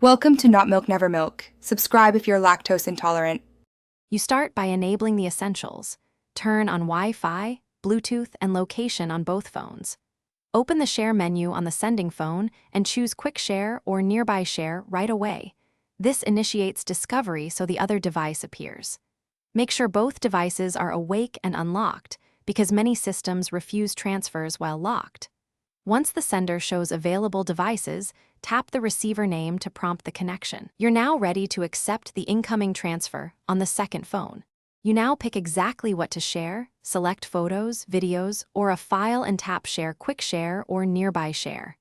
Welcome to Not Milk Never Milk. Subscribe if you're lactose intolerant. You start by enabling the essentials. Turn on Wi-Fi, Bluetooth, and location on both phones. Open the Share menu on the sending phone and choose Quick Share or Nearby Share right away. This initiates discovery so the other device appears. Make sure both devices are awake and unlocked, because many systems refuse transfers while locked. Once the sender shows available devices, tap the receiver name to prompt the connection. You're now ready to accept the incoming transfer on the second phone. You now pick exactly what to share, select photos, videos, or a file and tap Share Quick Share or Nearby Share.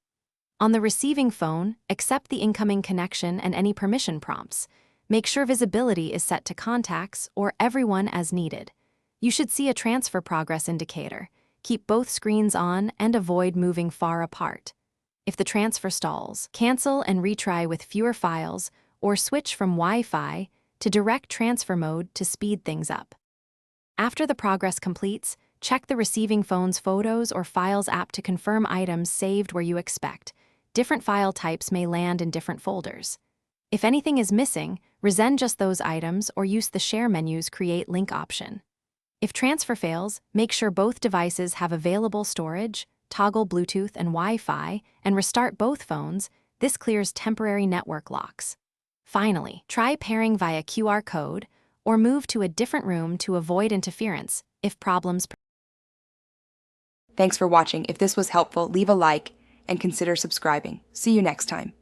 On the receiving phone, accept the incoming connection and any permission prompts. Make sure visibility is set to contacts or everyone as needed. You should see a transfer progress indicator. Keep both screens on and avoid moving far apart. If the transfer stalls, cancel and retry with fewer files or switch from Wi-Fi to direct transfer mode to speed things up. After the progress completes, check the receiving phone's Photos or Files app to confirm items saved where you expect. Different file types may land in different folders. If anything is missing, resend just those items or use the Share menu's Create Link option. If transfer fails, make sure both devices have available storage, toggle Bluetooth and Wi-Fi, and restart both phones. This clears temporary network locks. Finally, try pairing via QR code or move to a different room to avoid interference if problems. Thanks for watching. If this was helpful, leave a like and consider subscribing. See you next time.